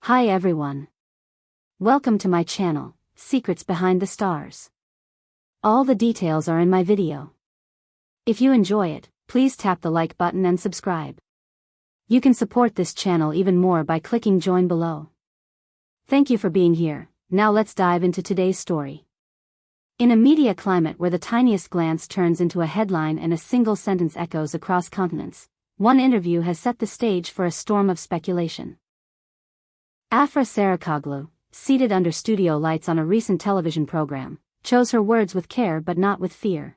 Hi everyone. Welcome to my channel, Secrets Behind the Stars. All the details are in my video. If you enjoy it, please tap the like button and subscribe. You can support this channel even more by clicking join below. Thank you for being here. Now let's dive into today's story. In a media climate where the tiniest glance turns into a headline and a single sentence echoes across continents, one interview has set the stage for a storm of speculation. Afra, seated under studio lights on a recent television program, chose her words with care but not with fear.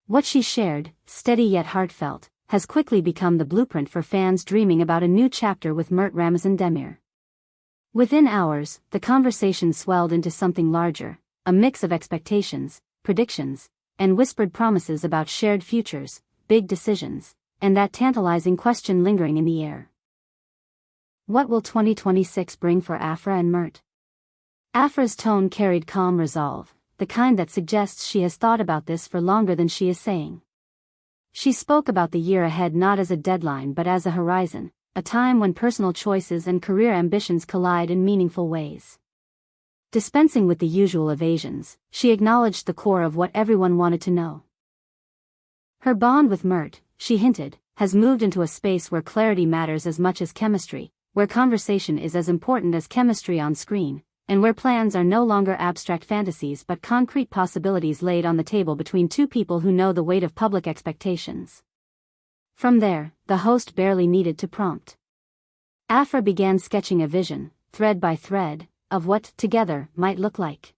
What she shared, steady yet heartfelt, has quickly become the blueprint for fans dreaming about a new chapter with Mert Demir. Within hours, the conversation swelled into something larger, a mix of expectations, predictions, and whispered promises about shared futures, big decisions, and that tantalizing question lingering in the air. What will 2026 bring for Afra and Mert? Afra's tone carried calm resolve, the kind that suggests she has thought about this for longer than she is saying. She spoke about the year ahead not as a deadline but as a horizon, a time when personal choices and career ambitions collide in meaningful ways. Dispensing with the usual evasions, she acknowledged the core of what everyone wanted to know. Her bond with Mert, she hinted, has moved into a space where clarity matters as much as chemistry, where conversation is as important as chemistry on screen, and where plans are no longer abstract fantasies but concrete possibilities laid on the table between two people who know the weight of public expectations. From there, the host barely needed to prompt. Afra began sketching a vision, thread by thread, of what together might look like.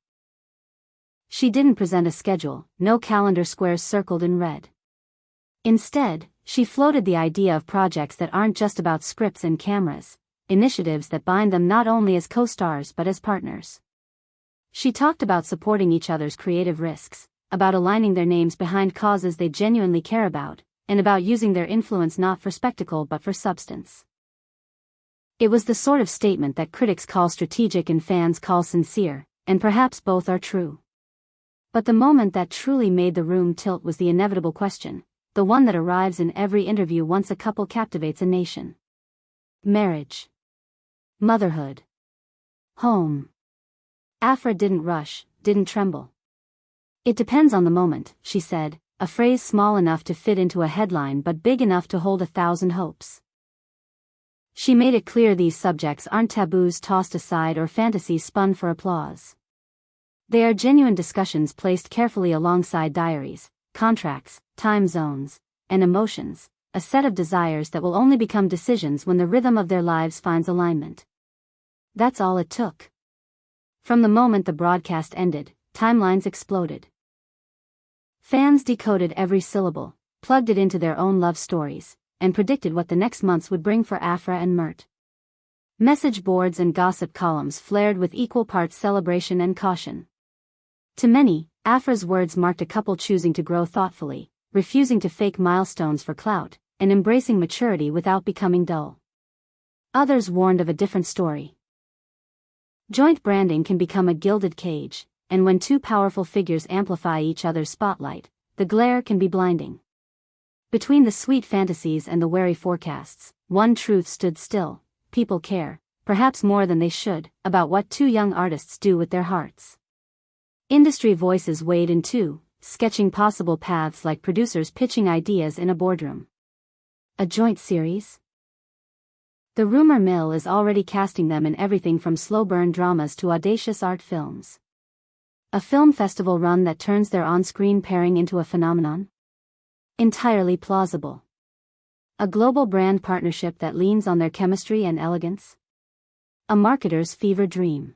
She didn't present a schedule, no calendar squares circled in red. Instead, she floated the idea of projects that aren't just about scripts and cameras, initiatives that bind them not only as co-stars but as partners. She talked about supporting each other's creative risks, about aligning their names behind causes they genuinely care about, and about using their influence not for spectacle but for substance. It was the sort of statement that critics call strategic and fans call sincere, and perhaps both are true. But the moment that truly made the room tilt was the inevitable question, the one that arrives in every interview once a couple captivates a nation. Marriage. Motherhood. Home. Afra didn't rush, didn't tremble. It depends on the moment, she said, a phrase small enough to fit into a headline but big enough to hold 1,000 hopes. She made it clear these subjects aren't taboos tossed aside or fantasies spun for applause. They are genuine discussions placed carefully alongside diaries, contracts, time zones, and emotions, a set of desires that will only become decisions when the rhythm of their lives finds alignment. That's all it took. From the moment the broadcast ended, timelines exploded. Fans decoded every syllable, plugged it into their own love stories, and predicted what the next months would bring for Afra and Mert. Message boards and gossip columns flared with equal parts celebration and caution. To many, Afra's words marked a couple choosing to grow thoughtfully, refusing to fake milestones for clout, and embracing maturity without becoming dull. Others warned of a different story. Joint branding can become a gilded cage, and when two powerful figures amplify each other's spotlight, the glare can be blinding. Between the sweet fantasies and the wary forecasts, one truth stood still: people care, perhaps more than they should, about what two young artists do with their hearts. Industry voices weighed in too, sketching possible paths like producers pitching ideas in a boardroom. A joint series? The rumor mill is already casting them in everything from slow-burn dramas to audacious art films. A film festival run that turns their on-screen pairing into a phenomenon? Entirely plausible. A global brand partnership that leans on their chemistry and elegance? A marketer's fever dream.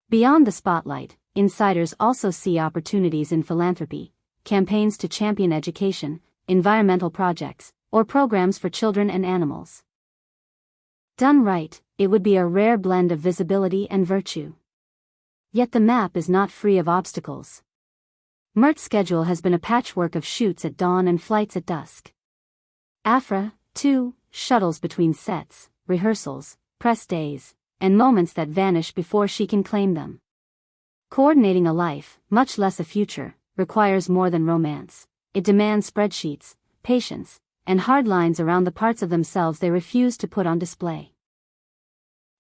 Beyond the spotlight, insiders also see opportunities in philanthropy, campaigns to champion education, environmental projects, or programs for children and animals. Done right, it would be a rare blend of visibility and virtue. Yet the map is not free of obstacles. Mert's schedule has been a patchwork of shoots at dawn and flights at dusk. Afra, too, shuttles between sets, rehearsals, press days, and moments that vanish before she can claim them. Coordinating a life, much less a future, requires more than romance. It demands spreadsheets, patience, and hard lines around the parts of themselves they refuse to put on display.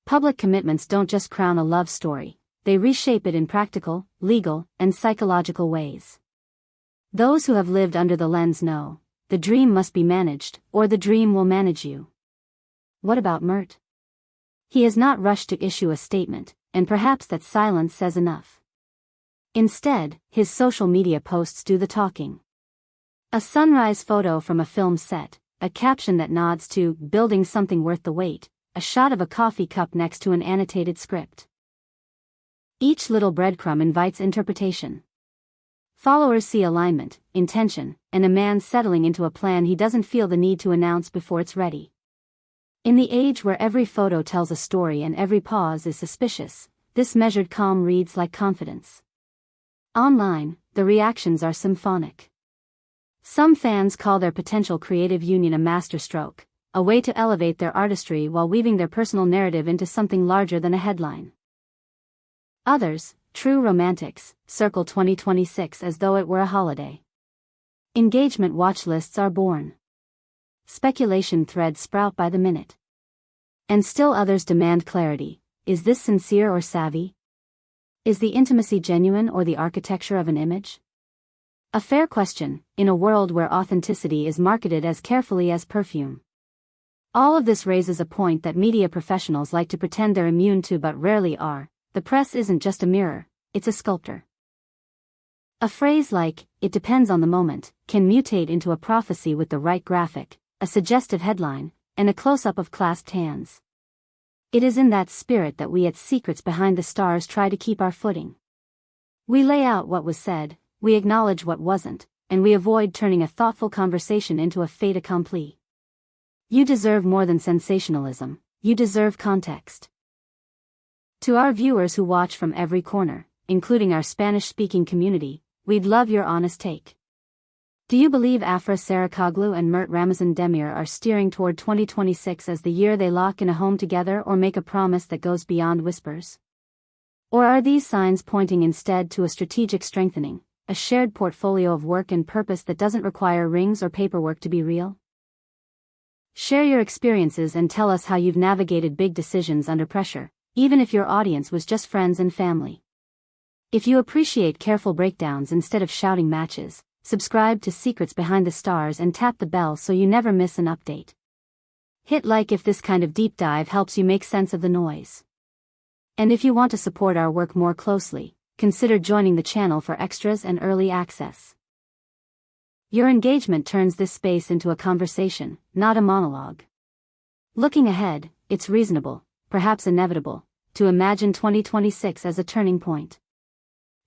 Public commitments don't just crown a love story, they reshape it in practical, legal, and psychological ways. Those who have lived under the lens know, the dream must be managed, or the dream will manage you. What about Mert? He has not rushed to issue a statement, and perhaps that silence says enough. Instead, his social media posts do the talking. A sunrise photo from a film set, a caption that nods to building something worth the wait, a shot of a coffee cup next to an annotated script. Each little breadcrumb invites interpretation. Followers see alignment, intention, and a man settling into a plan he doesn't feel the need to announce before it's ready. In the age where every photo tells a story and every pause is suspicious, this measured calm reads like confidence. Online, the reactions are symphonic. Some fans call their potential creative union a masterstroke, a way to elevate their artistry while weaving their personal narrative into something larger than a headline. Others, true romantics, circle 2026 as though it were a holiday. Engagement watch lists are born. Speculation threads sprout by the minute. And still others demand clarity. Is this sincere or savvy? Is the intimacy genuine or the architecture of an image? A fair question, in a world where authenticity is marketed as carefully as perfume. All of this raises a point that media professionals like to pretend they're immune to but rarely are. The press isn't just a mirror, it's a sculptor. A phrase like, "it depends on the moment," can mutate into a prophecy with the right graphic, a suggestive headline, and a close-up of clasped hands. It is in that spirit that we at Secrets Behind the Stars try to keep our footing. We lay out what was said, we acknowledge what wasn't, and we avoid turning a thoughtful conversation into a fait accompli. You deserve more than sensationalism, you deserve context. To our viewers who watch from every corner, including our Spanish-speaking community, we'd love your honest take. Do you believe Afra Sarıkoglu and Mert Ramazan Demir are steering toward 2026 as the year they lock in a home together or make a promise that goes beyond whispers? Or are these signs pointing instead to a strategic strengthening, a shared portfolio of work and purpose that doesn't require rings or paperwork to be real? Share your experiences and tell us how you've navigated big decisions under pressure, even if your audience was just friends and family. If you appreciate careful breakdowns instead of shouting matches, subscribe to Secrets Behind the Stars and tap the bell so you never miss an update. Hit like if this kind of deep dive helps you make sense of the noise. And if you want to support our work more closely, consider joining the channel for extras and early access. Your engagement turns this space into a conversation, not a monologue. Looking ahead, it's reasonable, perhaps inevitable, to imagine 2026 as a turning point.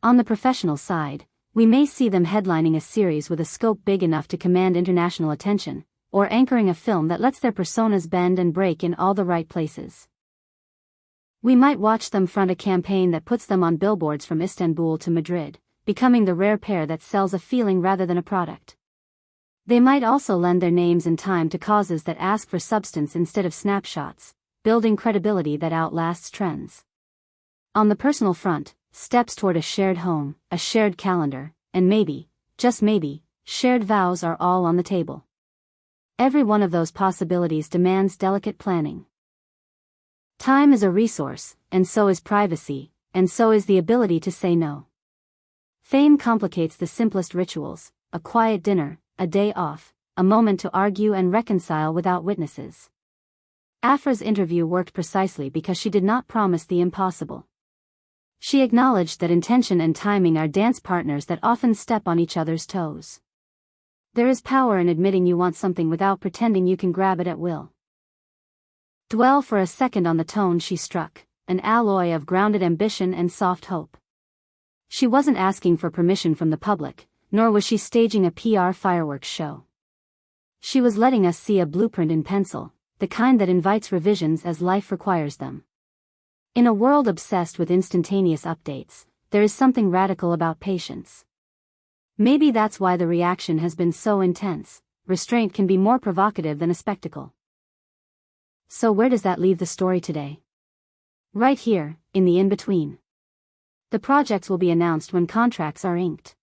On the professional side, we may see them headlining a series with a scope big enough to command international attention, or anchoring a film that lets their personas bend and break in all the right places. We might watch them front a campaign that puts them on billboards from Istanbul to Madrid, becoming the rare pair that sells a feeling rather than a product. They might also lend their names and time to causes that ask for substance instead of snapshots, building credibility that outlasts trends. On the personal front, steps toward a shared home, a shared calendar, and maybe, just maybe, shared vows are all on the table. Every one of those possibilities demands delicate planning. Time is a resource, and so is privacy, and so is the ability to say no. Fame complicates the simplest rituals, a quiet dinner, a day off, a moment to argue and reconcile without witnesses. Afra's interview worked precisely because she did not promise the impossible. She acknowledged that intention and timing are dance partners that often step on each other's toes. There is power in admitting you want something without pretending you can grab it at will. Dwell for a second on the tone she struck, an alloy of grounded ambition and soft hope. She wasn't asking for permission from the public, nor was she staging a PR fireworks show. She was letting us see a blueprint in pencil, the kind that invites revisions as life requires them. In a world obsessed with instantaneous updates, there is something radical about patience. Maybe that's why the reaction has been so intense. Restraint can be more provocative than a spectacle. So where does that leave the story today? Right here, in the in-between. The projects will be announced when contracts are inked.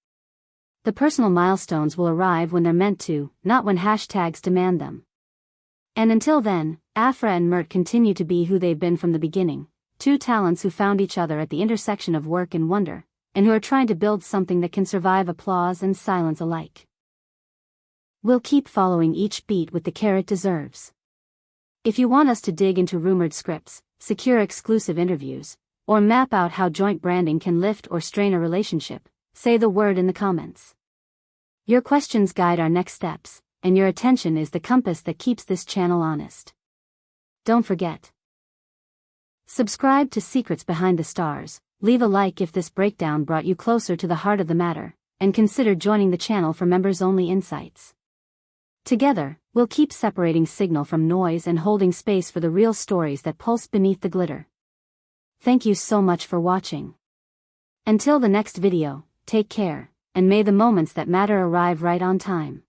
The personal milestones will arrive when they're meant to, not when hashtags demand them. And until then, Afra and Mert continue to be who they've been from the beginning, two talents who found each other at the intersection of work and wonder, and who are trying to build something that can survive applause and silence alike. We'll keep following each beat with the care it deserves. If you want us to dig into rumored scripts, secure exclusive interviews, or map out how joint branding can lift or strain a relationship, say the word in the comments. Your questions guide our next steps, and your attention is the compass that keeps this channel honest. Don't forget. Subscribe to Secrets Behind the Stars, leave a like if this breakdown brought you closer to the heart of the matter, and consider joining the channel for members-only insights. Together, we'll keep separating signal from noise and holding space for the real stories that pulse beneath the glitter. Thank you so much for watching. Until the next video, take care, and may the moments that matter arrive right on time.